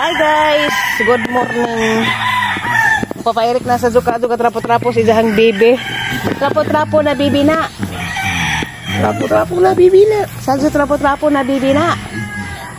Hi guys, good morning. Papa Eric nasa duka-duka trapo-trapo si Jahang baby. Trapo-trapo na bibi na. Trapo-trapo na bibi na. Sadyo trapo-trapo na bibi na.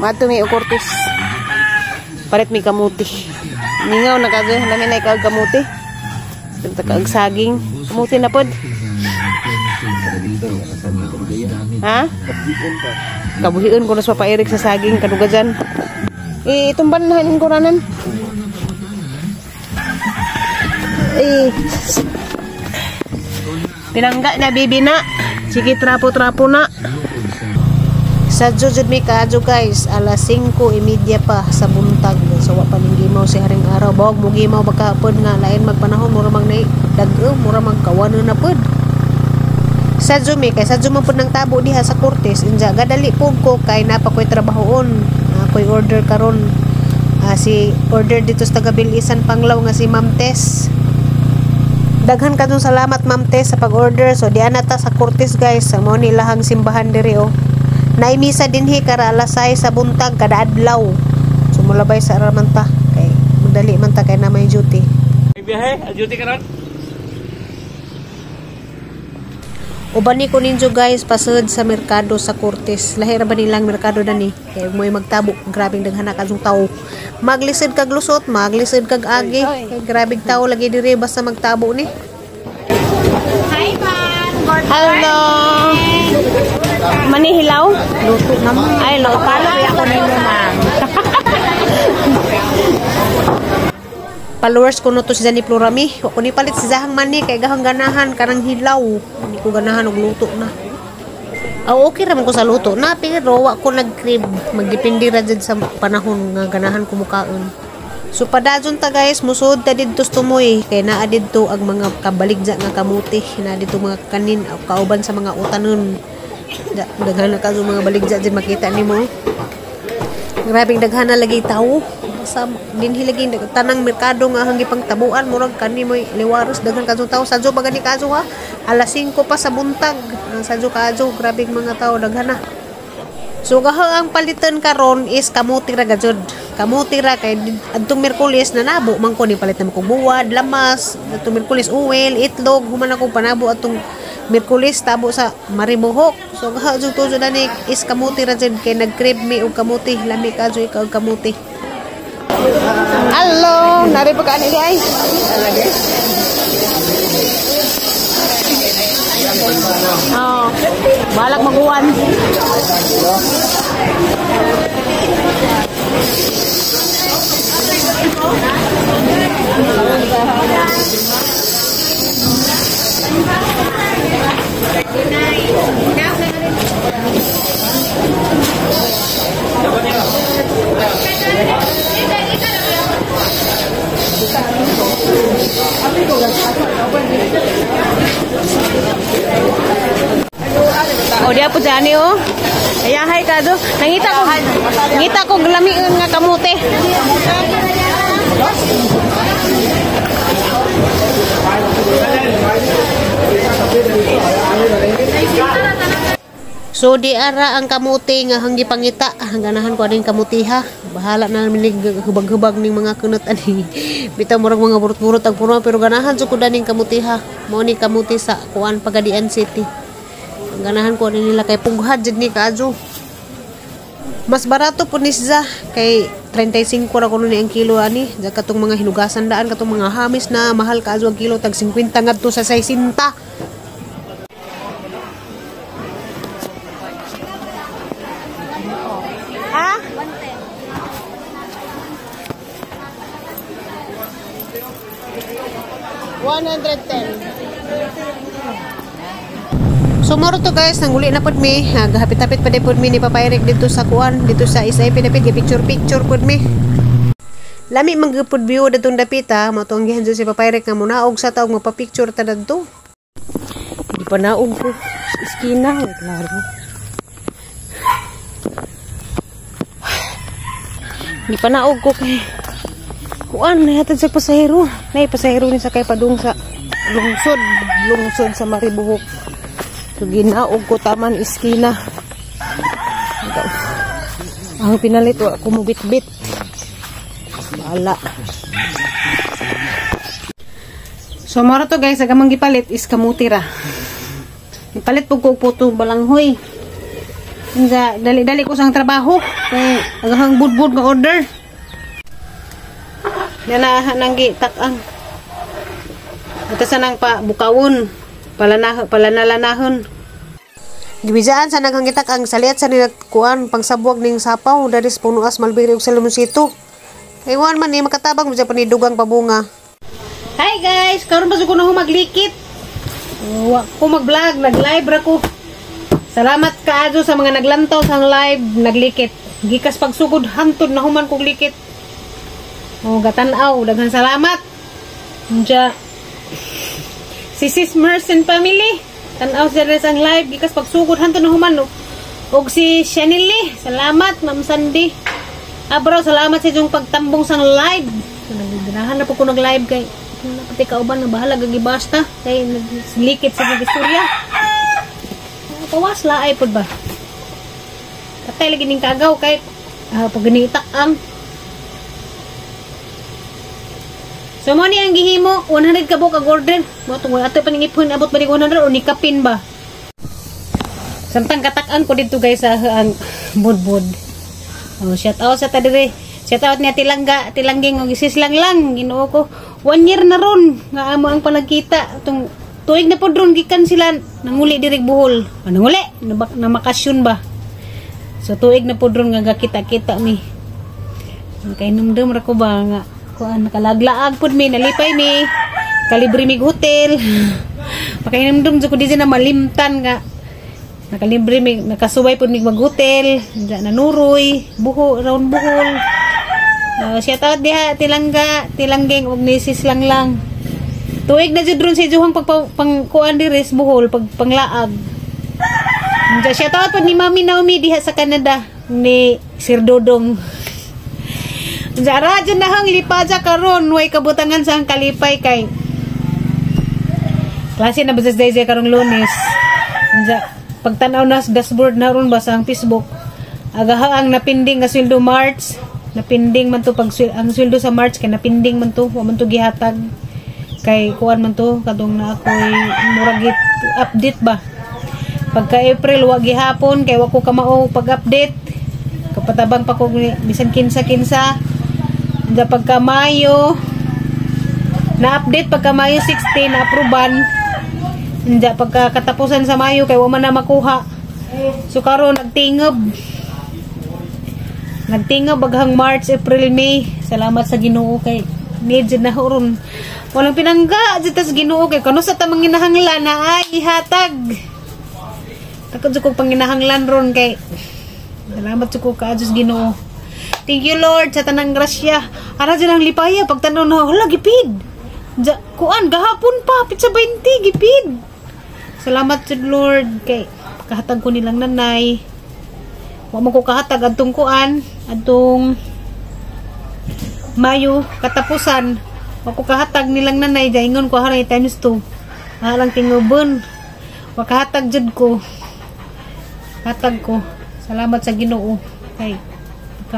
Mato may ukurtis. Palit may kamuti. Ningaw na kago, namin na ikaw kamuti. Tagtag saging. Kamuti na pod. Ha? Kabuhiun ko na sa Papa Eric sa saging kaduga dyan. Itumban na hanin kuranan. Pinangga na bibi na. Sige trapo-trapo na. Sa jud mi kaadyo guys, alas 5:30 pa sa buntag. So wa pa ning gimaw si haring araw. Bawag mo gimaw magkahapon nga lain magpanahon mura mag dag-o, mura magkawan na pod. Sa jud mi kay sa jud man pod nang tabo diha sa Cortes. Inja gadali pug ko kay napakoy trabahoon. Ako'y order karon. Si order dito sa taga-Bilisan Panglaw nga si Ma'am Tess. Daghan kadtong salamat Ma'am Tess sa pag-order. So diyan na ta sa Cortes guys. Sa mo ni lahang simbahan diri oh. Naimisa dinhi kara alas 6 sa buntag kada adlaw. So mulabay sa ramanta kay madali man ta kay na may duty. Biyahe, duty karon. Ubani ko ninyo guys pasud sa merkado sa Cortes. Lahira ba nilang merkado dani? Kay mo'y magtabo, grabing daghan na kadtong tawo. Maglisod kag lusot, maglisod kag agi. Kay grabing tawo lagi diri basta magtabo ni. Hi ma'am. Hello. Mani hilaw? Luto naman. Ay, luto. Palo ako ninyo ma'am. Followers ko no to si Jani Plurami. Ako ni palit si Zahang Mani kay gahang ganahan karang hilaw. Hindi ko ganahan og luto na. Okay raman ko sa luto na pero wa ko nag-crib. Magdepende ra jud sa panahon nga ganahan ko mukaon. So padadyon ta guys, musud ta didto tumoy kay naa didto ang mga kabaligja nga kamuti, na didto mga kanin kauban sa mga utanon. Daghan na kaso mga baligja dyan makita nimo. Grabing daghan na lagi tawo. Sa dinhi lagi tanang merkado nga hanggi pang tabuan murag kani moy liwaros daghan kadto tawo sadyo bagani kadto ha. Alas 5 pa sa buntag. Sadyo kadto grabing mga tawo daghan na. So ang palitan karon is kamuti ra gajud. Kamuti ra kay adtong Miyerkules na nabo man ko ni palit na ko buwad, lamas, adtong Miyerkules uwel, itlog, human ako panabo atong Miyerkules tabo sa marimuhok. So jud to jud ani is kamuti ra jud kay nag-crib mi og kamuti, lami ka jud ikaw kamuti. Hello, nari pa kani guys. Oh, balak maguwan. Oh dia po jani oh. Ayahay ka do. Nangita ko glamion nga kamote. So di ara ang kamuti nga hanggi pangita, ganahan ko aning kamutiha. Bahala na namin hubag-hubag ning mga kunot ani. Bitaw murag mga burot-burot ang puno pero ganahan jud ko daning kamutiha. Mao ni kamuti sa kuan Pagadian City. Ganahan ko ani nila kay pughad jud ni kaadyo. Mas barato po ni siya kay 35 ra kuno ni ang kilo ani. Ja katong mga hinugasan daan katong mga hamis na mahal kaadyo ang kilo tag 50 ngadto sa 60. Ha? 110. So moro to guys, nanguli na pod mi. Gahapit-hapit pa din pod mi ni Papa Eric dito sa kuan, dito sa isay pinapit picture pod mi. Lami magpud view datong dapita, mao tong gihan si Papa Eric nga munaog sa taog magpa-picture ta dadto. Di pa naog ko sa iskina, klaro. Di pa naog ko kay kuan nahatad sa pasahero. Nay pasahero ni sakay padung sa lungsod sa Maribuhok. So ginaog ko taman iskina. Ang pinalit wa ko mubit-bit. Bahala. So mara to guys, agamang gipalit is kamuti ra. Gipalit pug ko puto balanghoy. Nga dali-dali ko sang trabaho kay agahang budbud nga order. Yana nanggi tak-ang. Ito sanang pa bukawon, palanalanahon. Gibijaan sa naghangitak ang saliat sa kuan pangsabuag ning sapaw dari sa punuas malbiri og salumusito. Ewan man ni makatabang mo sa panidugang pabunga. Hi guys, karon ba ko na maglikit. Wa ko mag-vlog, nag-live ra ko. Salamat kaadto sa mga naglantaw sa live, naglikit. Gikas pagsugod hantod na human kog likit. Oh, gatan-aw, daghan salamat. Unja si Sis Merson family, tan-aw sa ang live gikas pagsugod hantod na human. Og si Shanily, salamat Ma'am Sandy. Bro, salamat sa inyong pagtambong sang live. Nagdinahan na po ko nag-live kay pati kauban na bahala gagibasta kay naglikit sa istorya. Kawas laay pod ba? Katay lagi ning kagaw kay pag ganitak ang. So mo ni ang gihimo 100 ka buok order. Mo tungod ato pa ning ipon abot ba ni 100 o ni kapin ba? Samtang katak-an ko dito guys sa ang budbud. Oh, shout out sa ta dire. Shout out niya tilangging og isislang lang Ginoo ko. 1 year na ron nga amo ang palagkita tong tuig na pod ron gikan sila nanguli diri Bohol. Nanguli na makasyon ba. So tuig na pod ron nga gakita-kita mi. Kay numdum ra ko ba nga kuan nakalaglaag pod mi nalipay mi kalibre mig hotel. Pakainomdum jud ko di na malimtan nga nakalibre mig nakasuway pod mig mag-hotel, nanuroy, raon Bohol. Shout out diha tilangging og nisis lang. Tuig na jud ron si Juhang pangkuan diri sa Bohol panglaag. Shout out pod ni Mami Naomi diha sa Canada ni Sir Dodong. Jara dyan na hang lipaja karon way kabutangan sa kalipay kay klase na basas day karong Lunes. Pagtanaw na sa dashboard na ron ba sa Facebook agaha ang napinding nga sweldo March, napinding man to pag ang sweldo sa March kay napinding man to, wa man to gihatag kay kuan man to kadong na ako'y murag update ba. Pagka April wa gihapon kay wa ko kamao pag-update. Kapatabang pa ko bisan kinsa-kinsa. Da pagka Mayo na-update pagka Mayo 16 na aproban. Da pagka katapusan sa Mayo kay wa man na makuha. So karon nagtingog baghang March, April, May. Salamat sa Ginoo kay medyo na horon. Walang pinangga jud tas Ginoo kay kano sa tamang ginahanglan na ay ihatag. Takod jud ko panginahanglan ron kay salamat jud ko kaadto sa Ginoo. Thank you Lord sa tanang grasya. Ara jud ang lipaya pagtanaw na hala gipid. Kuan gahapon pa pizza 20 gipid. Salamat jud Lord kay kahatag ko nilang nanay. Wa mo ko kahatag adtong kuan adtong Mayo katapusan. Wa ko kahatag nilang nanay daingon ko haray times 2. Halang tingubon. Wa kahatag jud ko. Hatag ko. Salamat sa Ginoo kay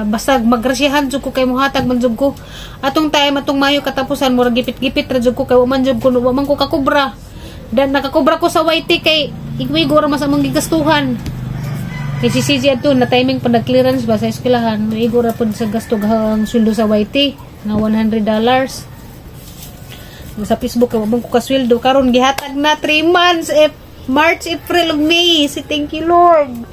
basta magrasyahan jud ko kay mohatag man jud ko atong time atong Mayo katapusan murag gipit-gipit ra jud ko kay wa man jud ko wa man ko kakobra dan nakakobra ko sa YT kay igwigo ra mas among gigastuhan kay si CJ ato na timing pa nag-clearance ba sa eskwelahan igo ra pud sa gasto ang sweldo sa YT nga $100 sa Facebook wa man ko kasweldo karon gihatag na 3 months March, April, May. Thank you Lord.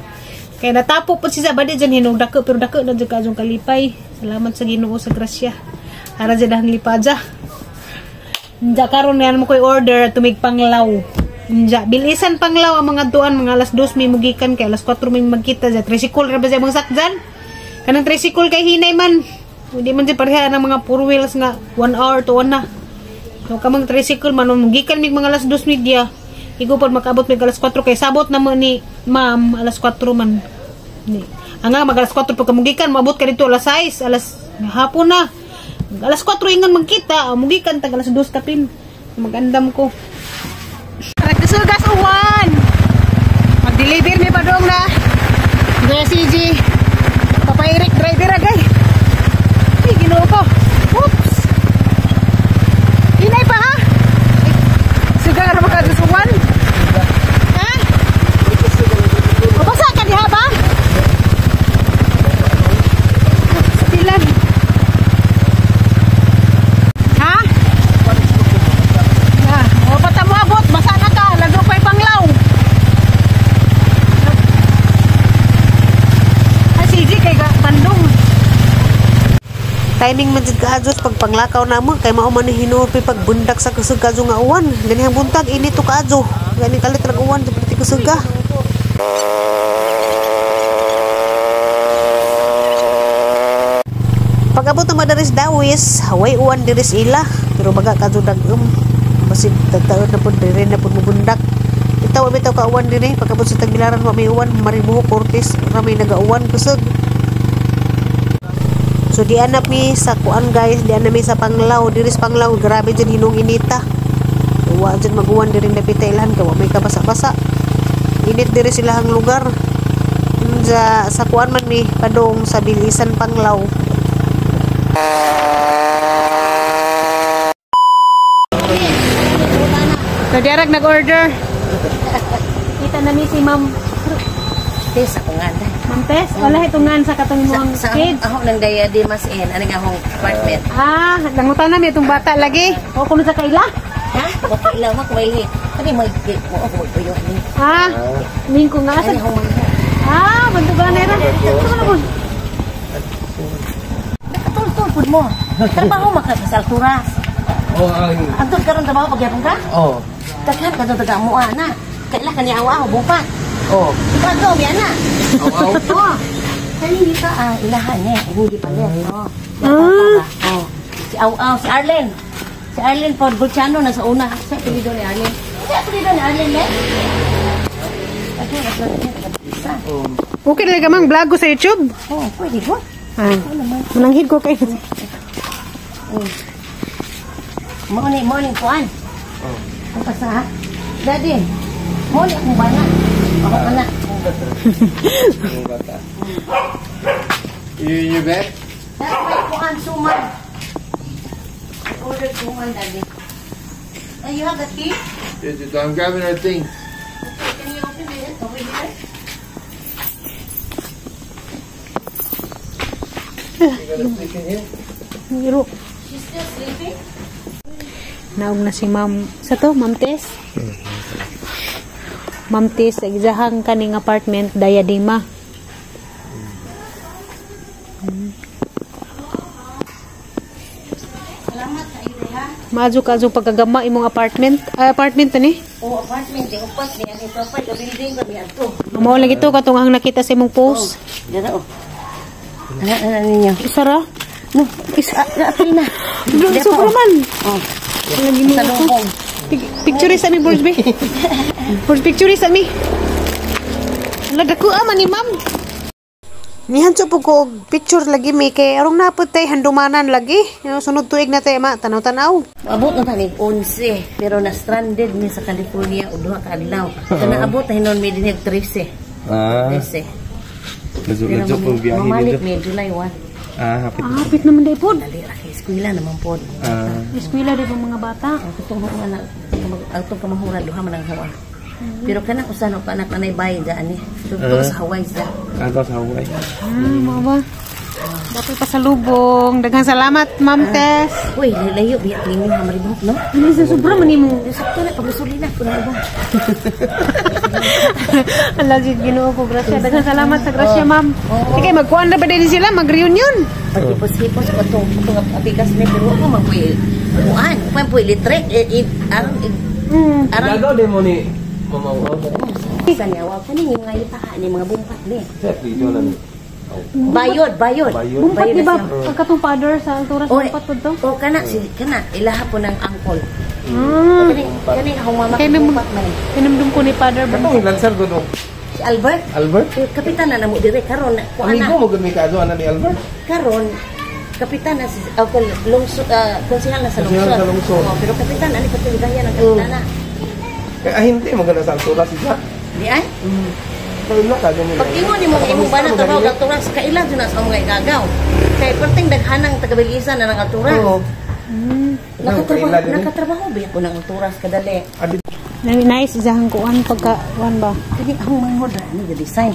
Kaya natapo po si Zabadi dyan hinong dako pero dako na dyan kajong kalipay. Salamat sa Ginoo sa grasya. Ara dyan ang lipaja. Nja karon yan mo ko'y order tumig panglaw. Nja bilisan panglaw ang mga duan mga alas 2 may mugikan kay alas 4 may magkita dyan. Tricycle ra ba dyan mga sakjan? Kanang tricycle kay hinay man. Hindi man dyan pareha ng mga 4 wheels nga 1 hour to 1 na. So kamang tricycle man mugikan mig mga alas 2 media. Igo pa makabot mig alas 4 kay sabot na mo ni ma'am alas 4 man. Ang mag alas 4 pagkamugikan maabot ka dito alas 6 alas hapon na. Alas 4 ingan magkita mugikan tag alas 2 kapin. Magandam ko. Nagdasugas uwan. Mag-deliver mi pa dong na. Gaya CG. Papa Eric driver agay. Ay Ginoo ko. Timing man jud kaadtos pag panglakaw namo kay mao man ni hinupi pag bundak sa kusog kadto nga uwan. Ganihang buntag init to kaadto. Gani kalit ra uwan sa pati kusog. Pag abot na madaris dawis, haway uwan diris ila. Pero baga kadto dagum. Basin tagtaon na pud dire na pud mubundak. Bitaw bitaw ka uwan dire pag abot sa Tagbilaran wa may uwan, Maribuho, Cortes, ra may nagauwan kusog. So di anap mi sa kuan guys, di anap mi sa Panglao, diris Panglao, grabe dyan hinong inita. Wa dyan mag-uwan diri na pitailan ka, wa may kabasa-basa. Init diri silahang lugar. Sa kuan man mi padong sa Bilisan Panglao. Nadirag nag-order. Kita na mi si Ma'am Tess ako nga dahil. Ma'am Tess, wala hitungan sa katong imong kids. Ako nang daya di mas ano nga akong apartment. Nangutan na mi itong bata lagi. O kuno sa kaila? Ha? Wala ilaw mo kumaili. Kani mo ikit mo ako magpuyo ni. Ning ko nga sa. Kani ako mo. Bantu ba na ra? Nakatultol pud mo. Trabaho makasal turas. Antod karon trabaho pagyapon ka? Daghan ka taga mo ana. Kaila kani awa bupat. Ikaw mi ana. Kani ka ilahan ni hindi pa le. Si Aw si Arlen. Si Arlen pod Gulciano na sa una. Sa pilido ni Arlen. Sa pilido ni Arlen le. Okay na gamang vlog ko sa YouTube. Pwede ko. Mananghid ko kay. Morning kuan. Ang pasa. Daddy. Morning akong bana. Ako anak. You bet? That's my kuan suman. I ordered suman, Daddy. You have the key? I'm grabbing our things. Can you open it over here? Ngiro. She's still sleeping? Naog na si Ma'am. Sa to, Ma'am Tess? Ma'am Tess, exahang kaning apartment, Dayadima. Salamat sa iyo, ha? Maadyo pagkagama imong apartment. Apartment ni? Apartment. Di upas niya. Ito pa, building ko niya ito. Mao lagi to katong ang nakita sa imong post. Dara, Ano ninyo? Isa ra? No, apil na. Sobra man. Lagi mo Sa ako. lubong. Picture sa mi, Borsby. Borsby, picture sa mi. Lagako man ni Ma'am. Nihanso po ko picture lagi mi kay arong napod tay handumanan lagi. Sunod tuig na tay ma tanaw-tanaw. Abot na tanig 11 pero na stranded mi sa California og duha ka adlaw. Kana abot na hinon mi dinhi 13. 13. Medyo po biyahe Mamalik dito. mi July 1. Hapit. Hapit naman day pod. Dali ra kay eskwela naman pod. Eskwela di mga bata. Katong anak atong kamahura duha man ang hawa. Pero kana usan og anak nanay bayad ani. Tutok sa Hawaii sa. Ato sa Hawaii. Mao ba? Dapat pasalubong. Daghang salamat, Ma'am Tess. Uy, layo biya kini ha maribot no. Ano sa sobra man imong Sakto na pagsulina ko na ba. Allah jud Ginoo ko grasya. Daghang salamat sa grasya, Ma'am. Sige, magkuan na ba din sila mag-reunion? Pagipos-hipos ko tong apikas ni pero ako magpuy. Kuan, kuan puy litre arang Gagaw din mo ni Mama Uaw. San yawa ko ni mga itaa ni mga bumpat ni. Sir, video na ni. Bayod. Bumpat di ba pagkatong father sa altura sa bumpat pod to? O kana ilaha po ng angkol. Kani akong mama Kaya ko may bumpat man. pinamdum ko ni father ba? Katong lansar ko do. Si Albert. Kapitan na namo dire karon ko Amigo ana. mo gud mi kaadto ana ni Albert. Karon kapitan na si lungsod konsehal na sa Konsehal sa lungsod. Oo, pero kapitan ani katulgayan ang kapitan na. Hindi mo gana sa altura siya. Di ay? Pero na ka gani. Pag ingon nimo imong bana trabaho kag turas kaila jud na sa mga igagaw. Kay perting daghanang tagabilisan na ng alturas. Oo. Nakatrabaho ba ko ng alturas kadali? Nice isahang kuan pagka kuan ba? Kani ang manghod ra ni design.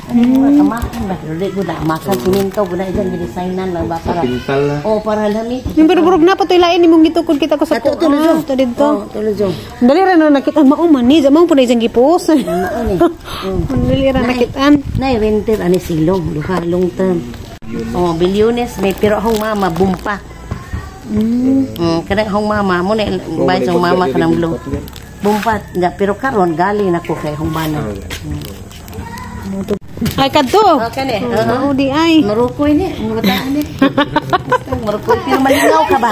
Kamakan ba? Dili ko na makan siminto ko na ilang designan lang ba para. Pintal na. O para lami. Yung burug na patuilain imong gitukod kita ko sa Ato tulo to dito. Tulo jo. Dali ra na nakita mauman ni zamang punay jang gipos. Ano ni? Dali ra nakitaan. Nay rented ani silong duha long term. Oh, bilyones may pero akong mama bumpa. Kada akong mama mo na bayan sa mama kanang blue. Bumpat nga pero karon gali na ko kay akong bana. Ay kadto. Kani. Oo di ay. Marukoy ni, mga taan ni. Marukoy pero malingaw ka ba?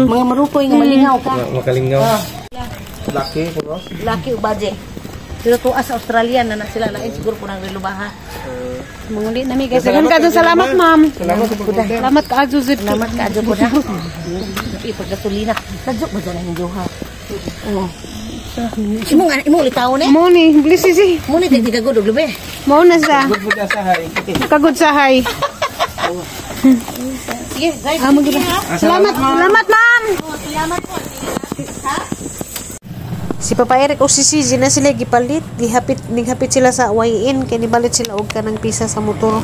Mga marukoy nga malingaw ka. Makalingaw. Laki ko. Laki ubaje. Pero tuas sa Australian na sila lain siguro po nang relubaha. Mga di nami guys. Salamat ma'am. Salamat ka adyo zid. Salamat ka adyo po na. Ipag gasolina. Kadyo ba dyan ang joha? Oo. Imo litaw ni? Mo ni, bilis si. Mo ni di kagudog lubi. Mo na sa. Good food sa hay. Kagud sa hay. Sige, guys. Salamat ma'am. Salamat po. Si Papa Eric o si Sisi na sila gipalit, hapit sila sa awayin kay nibalit sila og kanang pisa sa motor.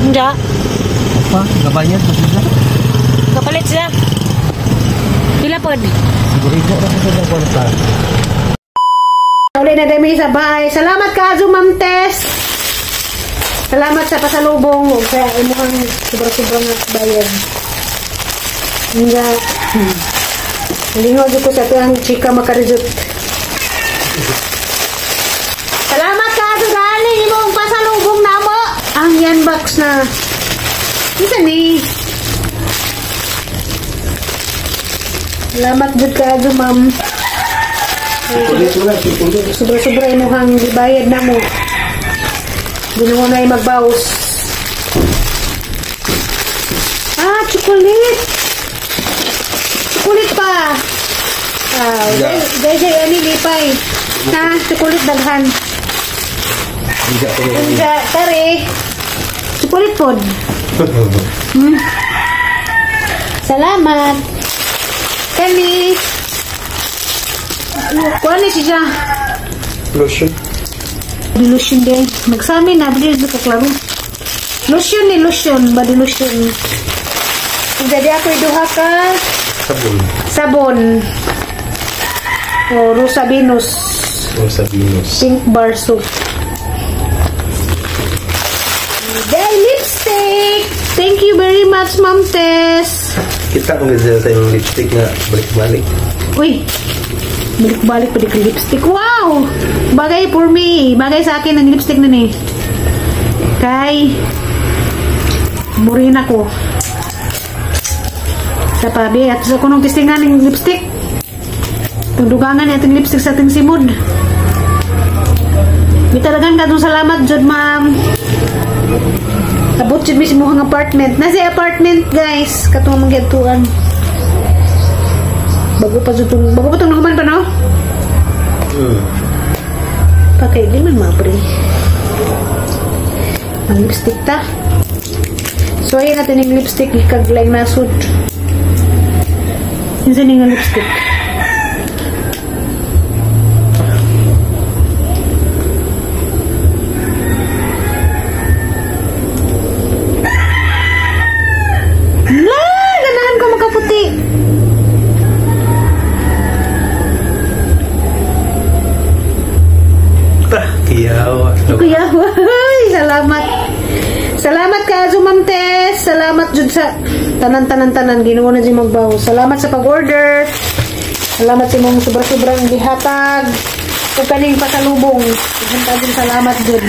Nda, Pa, gabayan sa sila. kapalit siya. Pila pod? Sigurito na ko sa kwarta. Uli na dami sa bahay. Salamat ka Azu Ma'am Tess. Salamat sa pasalubong ug sa imong sobra-sobrang bayad. Nga. Lingaw ko sa tuang chika makarizot. Salamat ka Azu gali imong pasalubong namo. Ang yan box na. Isa ni. Salamat jud ka Azu Ma'am. Sobra-sobra imuhang gibayad na mo. Ginawa na yung magbawas. Ah, chocolate. Chocolate pa. Dahil ani lipay. Na, chocolate daghan. Hindi, kare. Chocolate pod. Salamat. Kani. Kuha ni siya. Lotion. Lotion din. Magsami na. Bili na kaklaro. Lotion ni lotion. Body lotion. Jadi ako iduha ka Sabon. sabon. O, Rosa Venus. Rosa Venus. Pink bar soap. Day lipstick. Thank you very much, Ma'am Tess. Kita ang ganda sa yung lipstick na balik-balik. Uy. Balik-balik pa di ka lipstick. Wow! Bagay for me. Bagay sa akin ang lipstick na ni. Kay murin ako. Sa pabi. At sa kunong testingan ng lipstick. Pagdugangan niya ating lipstick sa ating simod. May talagang katong salamat, Jod, ma'am. Abot jud mismo ang apartment. Nasa apartment, guys. Katong magyatuan. Bago pa itong nakuman pa, no? Pakay, di man mabri. Ang lipstick ta. So, ayan natin yung lipstick. Ikaglag na suit. Minsan yung lipstick. Ganahan ko makaputi. Kiyawa. Kuya, salamat. Salamat ka, Azu Ma'am Tess. Salamat jud sa tanan. Ginawa na dyan magbaw. Salamat sa pag-order. Salamat sa mong sobra-sobrang lihatag. Kung kaning pasalubong. Salamat jud.